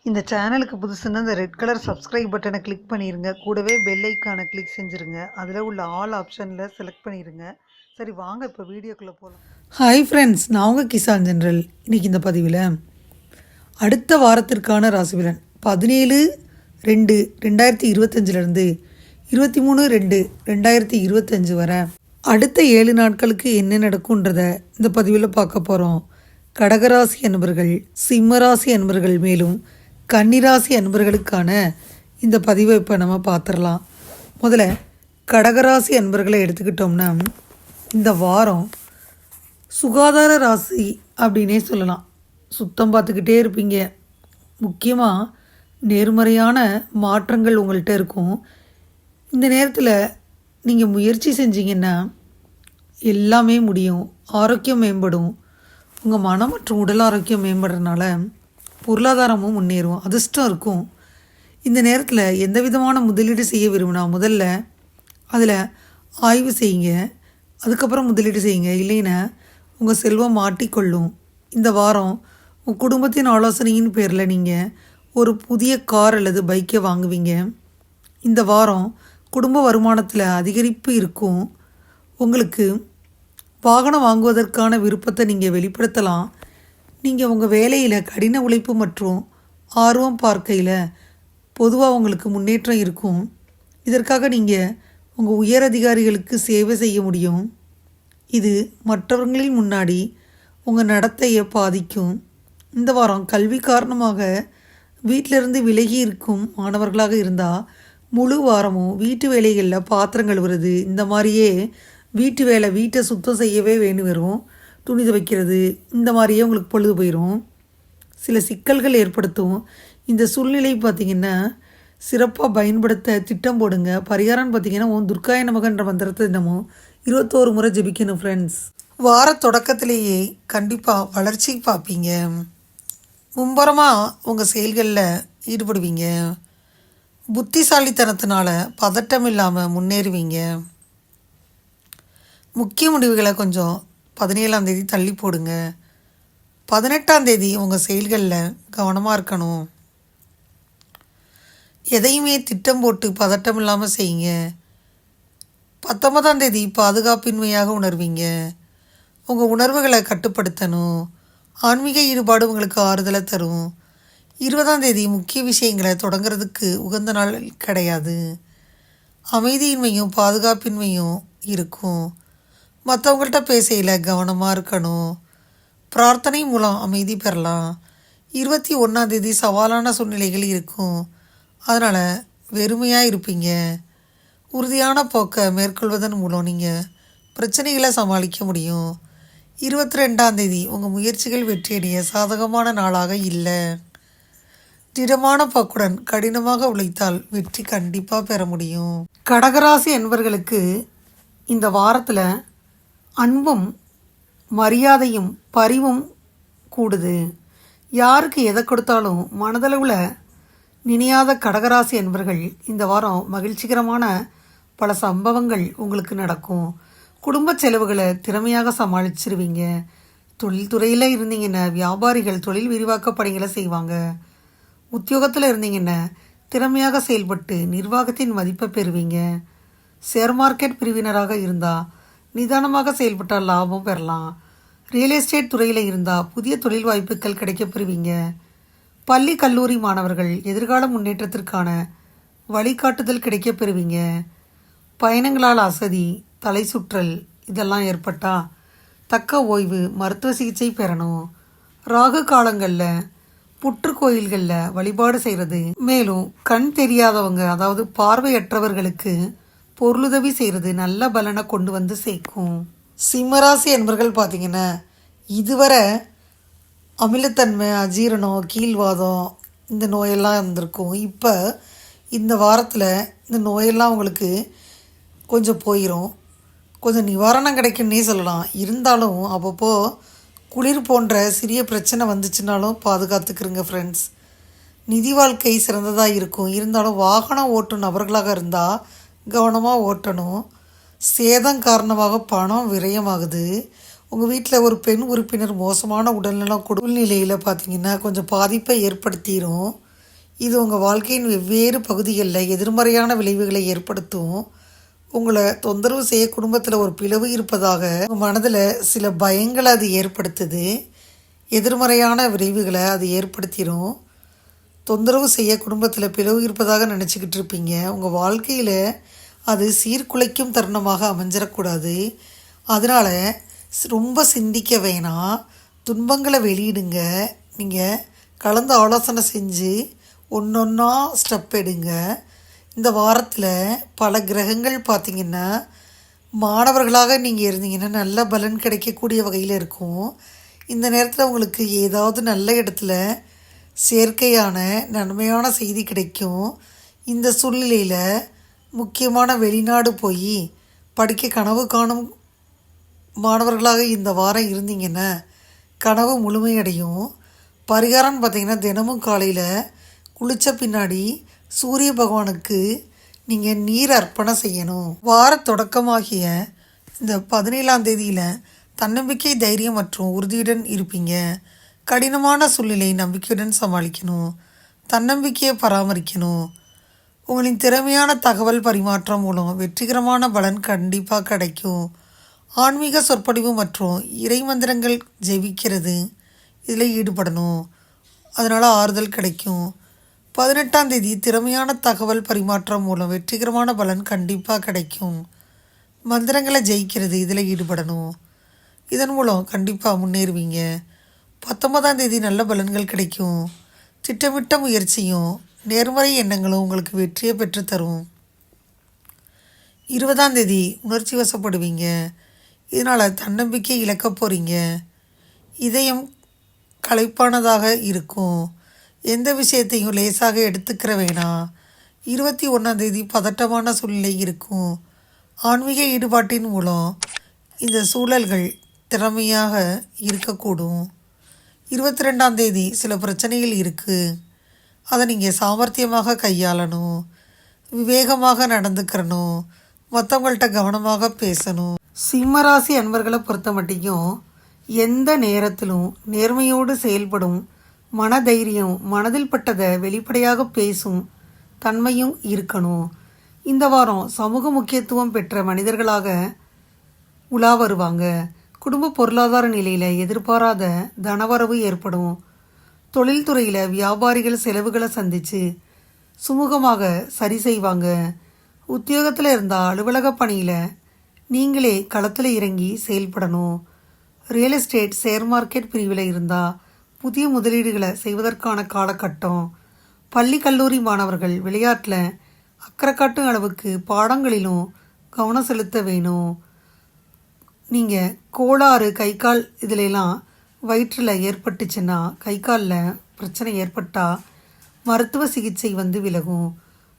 இந்த சேனலுக்கு புதுசுன்னா இந்த ரெட் கலர் சப்ஸ்கிரைப் பட்டனை கிளிக் பண்ணிடுங்க. கூடவே பெல் ஐக்கானை கிளிக் செஞ்சுருங்க. அதில் உள்ள ஆல் ஆப்ஷனில் செலக்ட் பண்ணிடுங்க. சரி வாங்க இப்போ வீடியோக்குள்ளே போகலாம். ஹாய் ஃப்ரெண்ட்ஸ், நான் உங்கள் கிசான் ஜென்ரல். இன்றைக்கி இந்த பதிவில் அடுத்த வாரத்திற்கான ராசிபலன் 17/2/2025 23/2/2025 வரை அடுத்த 7 நாட்களுக்கு என்ன நடக்கும்ன்றத இந்த பதிவில் பார்க்க போகிறோம். கடகராசி அன்பர்கள், சிம்மராசி அன்பர்கள், மேலும் கன்னிராசி அன்பர்களுக்கான இந்த பதிவை இப்போ நம்ம பார்த்துடலாம். முதல்ல கடகராசி அன்பர்களை எடுத்துக்கிட்டோம்னா இந்த வாரம் சுகாதார ராசி அப்படின்னே சொல்லலாம். சுத்தம் பார்த்துக்கிட்டே இருப்பீங்க. முக்கியமாக நேர்மறையான மாற்றங்கள் உங்கள்கிட்ட இருக்கும். இந்த நேரத்தில் நீங்கள் முயற்சி செஞ்சீங்கன்னா எல்லாமே முடியும். ஆரோக்கியம் மேம்படும். உங்கள் மனம் மற்றும் உடல் ஆரோக்கியம் மேம்படுறதுனால பொருளாதாரமும் முன்னேறும். அதிர்ஷ்டம் இருக்கும். இந்த நேரத்தில் எந்த விதமான முதலீடு செய்ய விரும்பினா முதல்ல அதில் ஆய்வு செய்யுங்க. அதுக்கப்புறம் முதலீடு செய்யுங்க. இல்லைன்னா உங்கள் செல்வம் மாட்டிக்கொள்ளும். இந்த வாரம் உங்கள் குடும்பத்தின் ஆலோசனையின் பேரில் நீங்கள் ஒரு புதிய கார் அல்லது பைக்கை வாங்குவீங்க. இந்த வாரம் குடும்ப வருமானத்தில் அதிகரிப்பு இருக்கும். உங்களுக்கு வாகனம் வாங்குவதற்கான விருப்பத்தை நீங்கள் வெளிப்படுத்தலாம். நீங்கள் உங்கள் வேலையில் கடின உழைப்பு மற்றும் ஆர்வம் பார்க்கையில் பொதுவாக உங்களுக்கு முன்னேற்றம் இருக்கும். இதற்காக நீங்கள் உங்கள் உயர் அதிகாரிகளுக்கு சேவை செய்ய முடியும். இது மற்றவர்களின் முன்னாடி உங்கள் நடத்தையை பாதிக்கும். இந்த வாரம் கல்வி காரணமாக வீட்டிலிருந்து விலகி இருக்கும் மாணவர்களாக இருந்தால் முழு வாரமும் வீட்டு வேலைகளில் பாத்திரம் கழுவுறது, இந்த மாதிரியே வீட்டு வேலை, வீட்டை சுத்தம் செய்யவே வேணும் வரும். துணி துவைக்கிறது, இந்த மாதிரியே உங்களுக்கு பொழுது போயிடும். சில சிக்கல்கள் ஏற்படுத்தும். இந்த சூழ்நிலை பார்த்திங்கன்னா சிறப்பாக பயன்படுத்த திட்டம் போடுங்க. பரிகாரம்னு பார்த்திங்கன்னா துர்காய நமகன்ற மந்திரத்தை தினமும் 21 முறை ஜெபிக்கணும் ஃப்ரெண்ட்ஸ். வார தொடக்கத்திலேயே கண்டிப்பாக வளர்ச்சி பார்ப்பீங்க. மும்பரமாக உங்கள் செயல்களில் ஈடுபடுவீங்க. புத்திசாலித்தனத்தினால பதட்டம் இல்லாமல் முன்னேறுவீங்க. முக்கிய முடிவுகளை கொஞ்சம் 17ஆம் தேதி தள்ளி போடுங்க. 18ஆம் தேதி உங்கள் செயல்களில் கவனமாக இருக்கணும். எதையுமே திட்டம் போட்டு பதட்டம் இல்லாமல் செய்யுங்க. 19ஆம் தேதி பாதுகாப்பின்மையாக உணர்வீங்க. உங்கள் உணர்வுகளை கட்டுப்படுத்தணும். ஆன்மீக ஈடுபாடு உங்களுக்கு ஆறுதலை தரும். 20ஆம் தேதி முக்கிய விஷயங்களை தொடங்கிறதுக்கு உகந்த நாள் கிடையாது. அமைதியின்மையும் பாதுகாப்பின்மையும் இருக்கும். மற்றவங்கள்ட்ட பேசையில் கவனமாக இருக்கணும். பிரார்த்தனை மூலம் அமைதி பெறலாம். 21ஆம் தேதி சவாலான சூழ்நிலைகள் இருக்கும். அதனால் வெறுமையாக இருப்பீங்க. உறுதியான போக்கை மேற்கொள்வதன் மூலம் நீங்கள் பிரச்சனைகளை சமாளிக்க முடியும். 22ஆம் தேதி உங்கள் முயற்சிகள் வெற்றியடைய சாதகமான நாளாக இல்லை. திடமான போக்குடன் கடினமாக உழைத்தால் வெற்றி கண்டிப்பாக பெற முடியும். கடகராசி என்பவர்களுக்கு இந்த வாரத்தில் அன்பும் மரியாதையும் பரிவும் கூடுது. யாருக்கு எதை கொடுத்தாலும் மனதளவில் நினையாத கடகராசி என்பவர்கள் இந்த வாரம் மகிழ்ச்சிகரமான பல சம்பவங்கள் உங்களுக்கு நடக்கும். குடும்ப செலவுகளை திறமையாக சமாளிச்சிருவீங்க. தொழில்துறையில் இருந்தீங்கன்னா வியாபாரிகள் தொழில் விரிவாக்க பணிகளை செய்வாங்க. உத்தியோகத்தில் இருந்தீங்கன்னா திறமையாக செயல்பட்டு நிர்வாகத்தின் மதிப்பை பெறுவீங்க. ஷேர் மார்க்கெட் பிரிவினராக இருந்தால் நிதானமாக செயல்பட்டால் லாபம் பெறலாம். ரியல் எஸ்டேட் துறையில் இருந்தால் புதிய தொழில் வாய்ப்புகள் கிடைக்கப்பெறுவீங்க. பள்ளி கல்லூரி மாணவர்கள் எதிர்கால முன்னேற்றத்திற்கான வழிகாட்டுதல் கிடைக்கப்பெறுவீங்க. பயணங்களால் அசதி, தலை சுற்றல் இதெல்லாம் ஏற்பட்டால் தக்க ஓய்வு, மருத்துவ சிகிச்சை பெறணும். ராகு காலங்களில் புற்றுக்கோயில்களில் வழிபாடு செய்கிறது. மேலும் கண் தெரியாதவங்க, அதாவது பார்வையற்றவர்களுக்கு பொருளுதவி செய்கிறது நல்ல பலனை கொண்டு வந்து சேர்க்கும். சிம்மராசி என்பர்கள் பார்த்திங்கன்னா இதுவரை அமிலத்தன்மை, அஜீரணம், கீழ்வாதம் இந்த நோயெல்லாம் இருந்திருக்கும். இப்போ இந்த வாரத்தில் இந்த நோயெல்லாம் உங்களுக்கு கொஞ்சம் போயிடும். கொஞ்சம் நிவாரணம் கிடைக்குன்னே சொல்லலாம். இருந்தாலும் அப்பப்போ குளிர் போன்ற சிறிய பிரச்சனை வந்துச்சுனாலும் பாதுகாத்துக்கிறங்க ஃப்ரெண்ட்ஸ். நிதி வாழ்க்கை சிறந்ததாக இருக்கும். இருந்தாலும் வாகனம் ஓட்டும் நபர்களாக இருந்தால் கவனமாக ஓட்டணும். சேதம் காரணமாக பணம் விரயமாகுது. உங்கள் வீட்டில் ஒரு பெண் உறுப்பினர் மோசமான உடல்நலம் நிலையில் பார்த்திங்கன்னா கொஞ்சம் பாதிப்பை ஏற்படுத்திடும். இது உங்கள் வாழ்க்கையின் வெவ்வேறு பகுதிகளில் எதிர்மறையான விளைவுகளை ஏற்படுத்தும். உங்களை தொந்தரவு செய்ய குடும்பத்தில் ஒரு பிளவு இருப்பதாக உங்கள் மனதில் சில பயங்களை அது ஏற்படுத்துது. எதிர்மறையான விளைவுகளை அது ஏற்படுத்திடும். தொந்தரவு செய்ய குடும்பத்தில் பிளவு இருப்பதாக நினச்சிக்கிட்டு இருப்பீங்க. உங்கள் வாழ்க்கையில் அது சீர்குலைக்கும் தருணமாக அமைஞ்சிடக்கூடாது. அதனால் ரொம்ப சிந்திக்க வேணாம். துன்பங்களை வெளியிடுங்க. நீங்கள் கலந்து ஆலோசனை செஞ்சு ஒன்றொன்றா ஸ்டெப் எடுங்க. இந்த வாரத்தில் பல கிரகங்கள் பார்த்திங்கன்னா மாணவர்களாக நீங்கள் இருந்தீங்கன்னா நல்ல பலன் கிடைக்கக்கூடிய வகையில் இருக்கும். இந்த நேரத்தில் உங்களுக்கு ஏதாவது நல்ல இடத்துல செயற்கையான நன்மையான செய்தி கிடைக்கும். இந்த சூழ்நிலையில் முக்கியமான வெளிநாடு போய் படிக்க கனவு காணும் மாணவர்களாக இந்த வாரம் இருந்தீங்கன்னா கனவு முழுமையடையும். பரிகாரம்னு பார்த்திங்கன்னா தினமும் காலையில் குளித்த பின்னாடி சூரிய பகவானுக்கு நீங்கள் நீர் அர்ப்பணம் செய்யணும். வார தொடக்கமாகிய இந்த 17ஆம் தேதியில் தன்னம்பிக்கை, தைரியம் மற்றும் உறுதியுடன் இருப்பீங்க. கடினமான சூழ்நிலை நம்பிக்கையுடன் சமாளிக்கணும். தன்னம்பிக்கையை பராமரிக்கணும். உங்களின் திறமையான தகவல் பரிமாற்றம் மூலம் வெற்றிகரமான பலன் கண்டிப்பாக கிடைக்கும். ஆன்மீக சொற்பொழிவு மற்றும் இறை மந்திரங்கள் ஜெபிக்கிறது இதில் ஈடுபடணும். அதனால் ஆறுதல் கிடைக்கும். 18ஆம் தேதி திறமையான தகவல் பரிமாற்றம் மூலம் வெற்றிகரமான பலன் கண்டிப்பாக கிடைக்கும். மந்திரங்களை ஜெயிக்கிறது இதில் ஈடுபடணும். இதன் மூலம் கண்டிப்பாக முன்னேறுவீங்க. 19ஆம் தேதி நல்ல பலன்கள் கிடைக்கும். திட்டமிட்ட முயற்சியும் நேர்மறை எண்ணங்களும் உங்களுக்கு வெற்றியை பெற்றுத்தரும். 20ஆம் தேதி உணர்ச்சி வசப்படுவீங்க. இதனால் தன்னம்பிக்கை இழக்க போகிறீங்க. இதயம் களைப்பானதாக இருக்கும். எந்த விஷயத்தையும் லேசாக எடுத்துக்கிற வேணாம். 21ஆம் தேதி பதட்டமான சூழ்நிலை இருக்கும். ஆன்மீக ஈடுபாட்டின் மூலம் இந்த சூழல்கள் திறமையாக இருக்கக்கூடும். 22ஆம் தேதி சில பிரச்சனைகள் இருக்குது. அதை நீங்கள் சாமர்த்தியமாக கையாளணும். விவேகமாக நடந்துக்கிறணும். மற்றவங்கள்ட்ட கவனமாக பேசணும். சிம்மராசி அன்பர்களை பொறுத்த மட்டும் எந்த நேரத்திலும் நேர்மையோடு செயல்படும் மனதைரியம், மனதில் பட்டதை வெளிப்படையாக பேசும் தன்மையும் இருக்கணும். இந்த வாரம் சமூக முக்கியத்துவம் பெற்ற மனிதர்களாக உலா வருவாங்க. குடும்ப பொருளாதார நிலையில் எதிர்பாராத தனவரவு ஏற்படும். தொழில்துறையில் வியாபாரிகள் செலவுகளை சந்தித்து சுமூகமாக சரி செய்வாங்க. உத்தியோகத்தில் இருந்தால் அலுவலக பணியில் நீங்களே களத்தில் இறங்கி செயல்படணும். ரியல் எஸ்டேட், ஷேர் மார்க்கெட் பிரிவில் இருந்தால் புதிய முதலீடுகளை செய்வதற்கான காலகட்டம். பள்ளி கல்லூரி மாணவர்கள் விளையாட்டில் அக்கறை காட்டும் அளவுக்கு பாடங்களிலும் கவனம் செலுத்த வேணும். நீங்கள் கோளாறு கை கால் இதிலெல்லாம் வயிற்றில் ஏற்பட்டுச்சுன்னா, கை காலில் பிரச்சனை ஏற்பட்டால் மருத்துவ சிகிச்சை விலகும்.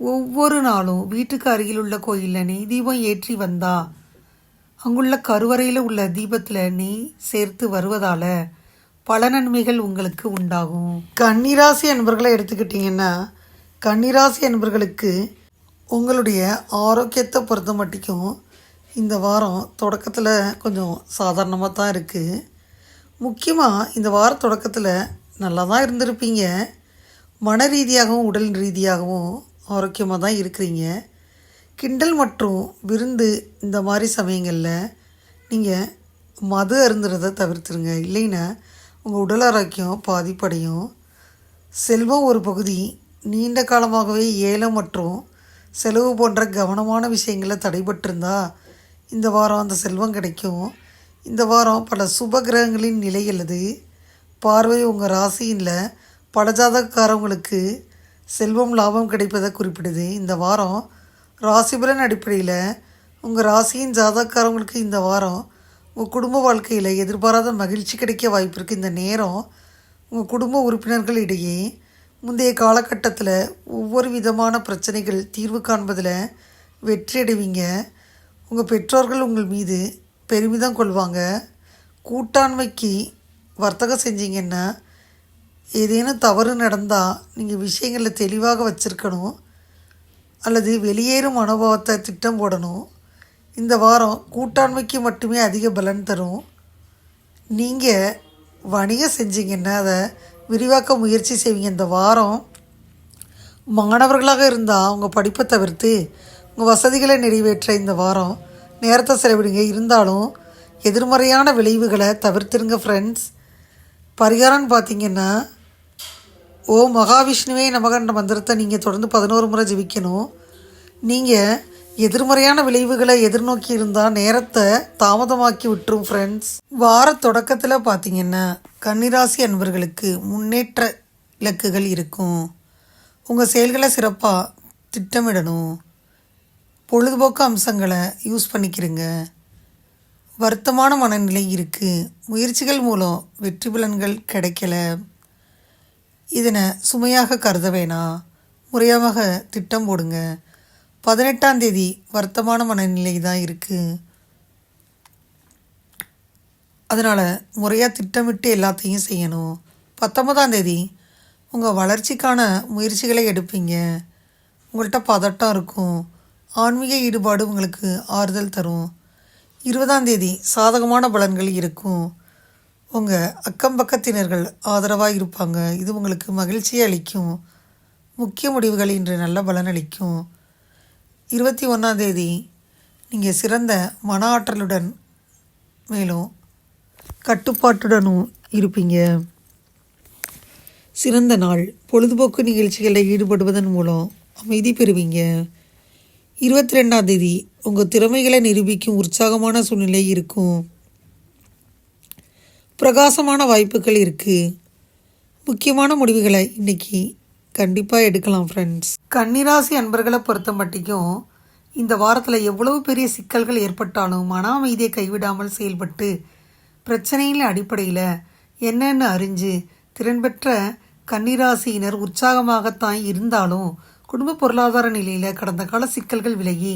ஒவ்வொரு நாளும் வீட்டுக்கு அருகில் உள்ள கோயிலில் நெய் தீபம் ஏற்றி வந்தால் அங்குள்ள கருவறையில் உள்ள தீபத்தில் நெய் சேர்த்து வருவதால் பல நன்மைகள் உங்களுக்கு உண்டாகும். கன்னிராசி அன்பர்களை எடுத்துக்கிட்டிங்கன்னா, கன்னிராசி அன்பர்களுக்கு உங்களுடைய ஆரோக்கியத்தை பொறுத்த மட்டும் இந்த வாரம் தொடக்கத்தில் கொஞ்சம் சாதாரணமாக தான் இருக்குது. முக்கியமாக இந்த வார தொடக்கத்தில் நல்லா தான் இருந்திருப்பீங்க. மன ரீதியாகவும் உடல் ரீதியாகவும் ஆரோக்கியமாக தான் இருக்கிறீங்க. கிண்டல் மற்றும் விருந்து இந்த மாதிரி சமயங்களில் நீங்கள் மது அருந்துறதை தவிர்த்துருங்க. இல்லைன்னா உங்கள் உடல் ஆரோக்கியம் பாதிப்படையும். செல்வம் ஒரு பகுதி. நீண்ட காலமாகவே ஏலம் மற்றும் செலவு போன்ற கவனமான விஷயங்களை தடைபட்டிருந்தால் இந்த வாரம் அந்த செல்வம் கிடைக்கும். இந்த வாரம் பல சுப கிரகங்களின் நிலை அல்லது பார்வை உங்கள் ராசியில் பல ஜாதகக்காரவங்களுக்கு செல்வம் லாபம் கிடைப்பதை குறிப்பிடுது. இந்த வாரம் ராசிபலன் அடிப்படையில் உங்கள் ராசியின் ஜாதகக்காரவங்களுக்கு இந்த வாரம் உங்கள் குடும்ப வாழ்க்கையில் எதிர்பாராத மகிழ்ச்சி கிடைக்க வாய்ப்பு இருக்குது. இந்த நேரம் உங்கள் குடும்ப உறுப்பினர்கள் இடையே முந்தைய காலகட்டத்தில் ஒவ்வொரு விதமான பிரச்சனைகள் தீர்வு காண்பதில் வெற்றி அடைவீங்க. உங்கள் பெற்றோர்கள் உங்கள் மீது பெருமிதம் கொள்வாங்க. கூட்டாண்மைக்கு வர்த்தகம் செஞ்சீங்கன்னா ஏதேனும் தவறு நடந்தால் நீங்கள் விஷயங்களில் தெளிவாக வச்சுருக்கணும் அல்லது வெளியேறும் அனுபவத்தை திட்டம் போடணும். இந்த வாரம் கூட்டாண்மைக்கு மட்டுமே அதிக பலன் தரும். நீங்கள் வணிகம் செஞ்சீங்கன்னா அதை விரிவாக்க முயற்சி செய்வீங்க. இந்த வாரம் மாணவர்களாக இருந்தால் உங்கள் படிப்பை தவிர்த்து உங்கள் வசதிகளை நிறைவேற்ற இந்த வாரம் நேரத்தை செலவிடுங்க. இருந்தாலும் எதிர்மறையான விளைவுகளை தவிர்த்துருங்க ஃப்ரெண்ட்ஸ். பரிகாரம்னு பார்த்தீங்கன்னா, ஓ மகாவிஷ்ணுவே நமகன்ற மந்திரத்தை நீங்கள் தொடர்ந்து 11 முறை ஜெபிக்கணும். நீங்கள் எதிர்மறையான விளைவுகளை எதிர்நோக்கி இருந்தால் நேரத்தை தாமதமாக்கி விட்டுரும் ஃப்ரெண்ட்ஸ். வார தொடக்கத்தில் பார்த்தீங்கன்னா கன்னிராசி அன்பர்களுக்கு முன்னேற்ற இலக்குகள் இருக்கும். உங்கள் செயல்களை சிறப்பாக திட்டமிடணும். பொழுதுபோக்கு அம்சங்களை யூஸ் பண்ணிக்கிறங்க. வருத்தமான மனநிலை இருக்குது. முயற்சிகள் மூலம் வெற்றி பலன்கள் கிடைக்கல. இதனை சுமையாக கருத வேணாம். முறையாக திட்டம் போடுங்க. 18ஆம் தேதி வருத்தமான மனநிலை தான் இருக்குது. அதனால் முறையாக திட்டமிட்டு எல்லாத்தையும் செய்யணும். 19ஆம் தேதி உங்கள் வளர்ச்சிக்கான முயற்சிகளை எடுப்பீங்க. உங்கள்கிட்ட பதட்டம் இருக்கும். ஆன்மீக ஈடுபாடு உங்களுக்கு ஆறுதல் தரும். 20ஆம் தேதி சாதகமான பலன்கள் இருக்கும். உங்கள் அக்கம் பக்கத்தினர்கள் ஆதரவாக இருப்பாங்க. இது உங்களுக்கு மகிழ்ச்சியை அளிக்கும். முக்கிய முடிவுகள் இன்று நல்ல பலனளிக்கும். 21ஆம் தேதி நீங்கள் சிறந்த மன ஆற்றலுடன் மேலும் கட்டுப்பாட்டுடனும் இருப்பீங்க. சிறந்த நாள். பொழுதுபோக்கு நிகழ்ச்சிகளில் ஈடுபடுவதன் மூலம் அமைதி பெறுவீங்க. 22ஆம் தேதி உங்கள் திறமைகளை நிரூபிக்கும் உற்சாகமான சூழ்நிலை இருக்கும். பிரகாசமான வாய்ப்புகள் இருக்குது. முக்கியமான முடிவுகளை இன்றைக்கி கண்டிப்பாக எடுக்கலாம் ஃப்ரெண்ட்ஸ். கன்னிராசி அன்பர்களை பொறுத்த மட்டிக்கும் இந்த வாரத்தில் எவ்வளவு பெரிய சிக்கல்கள் ஏற்பட்டாலும் மன அமைதியை கைவிடாமல் செயல்பட்டு பிரச்சனையின் அடிப்படையில் என்னென்னு அறிஞ்சு திறன்பெற்ற கன்னிராசியினர் உற்சாகமாகத்தான் இருந்தாலும் குடும்ப பொருளாதார நிலையில் கடந்த கால சிக்கல்கள் விலகி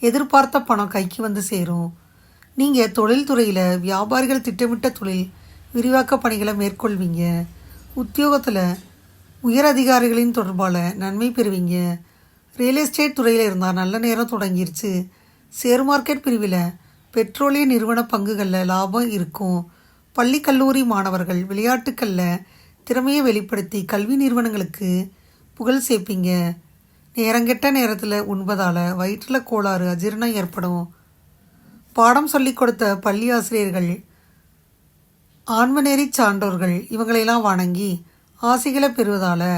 எதிர்பார்த்த பணம் கைக்கு வந்து சேரும். நீங்கள் தொழில்துறையில் வியாபாரிகள் திட்டமிட்ட தொழில் விரிவாக்க பணிகளை மேற்கொள்வீங்க. உத்தியோகத்தில் உயர் அதிகாரிகளின் தொடர்பால் நன்மை பெறுவீங்க. ரியல் எஸ்டேட் துறையில் இருந்தால் நல்ல நேரம் தொடங்கிருச்சு. ஷேர் மார்க்கெட் பிரிவில் பெட்ரோலிய நிறுவன பங்குகளில் லாபம் இருக்கும். பள்ளி கல்லூரி மாணவர்கள் விளையாட்டுக்களில் திறமையை வெளிப்படுத்தி கல்வி நிறுவனங்களுக்கு புகழ் சேர்ப்பீங்க. நேரங்கெட்ட நேரத்தில் உண்பதால் வயிற்றில் கோளாறு அஜீரணம் ஏற்படும். பாடம் சொல்லிக் கொடுத்த பள்ளி ஆசிரியர்கள், ஆன்மநேரி சான்றோர்கள் இவங்களையெல்லாம் வணங்கி ஆசைகளை பெறுவதால்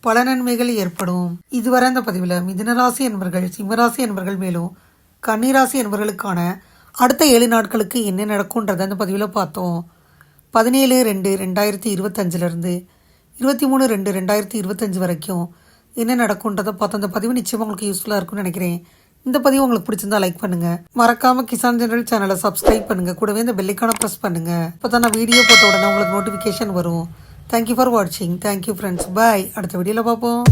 பல நன்மைகள் ஏற்படும். இதுவரை இந்த பதிவில் மிதுனராசி என்பர்கள், சிம்மராசி என்பர்கள் மேலும் கன்னிராசி என்பவர்களுக்கான அடுத்த 7 நாட்களுக்கு என்ன நடக்கும்ன்றதை அந்த பதிவில் பார்த்தோம். 17/2/2025 23/2/2025 வரைக்கும் என்ன நடக்கும்ன்றதை பார்த்து அந்த பதிவு நிச்சயமாக உங்களுக்கு யூஸ்ஃபுல்லாக இருக்கும்னு நினைக்கிறேன். இந்த பதிவு உங்களுக்கு பிடிச்சிருந்தா லைக் பண்ணுங்கள். மறக்காமல் கிசான் ஜெனரல் சேனலை சப்ஸ்கிரைப் பண்ணுங்கள். கூடவே இந்த பெல்லைக்கான ப்ரெஸ் பண்ணுங்கள். இப்போ தான் நான் வீடியோ போட்ட உடனே உங்களுக்கு நோட்டிஃபிகேஷன் வரும். தேங்க்யூ ஃபார் வாட்சிங். Thank you friends. பாய். அடுத்த வீடியோவில் பார்ப்போம்.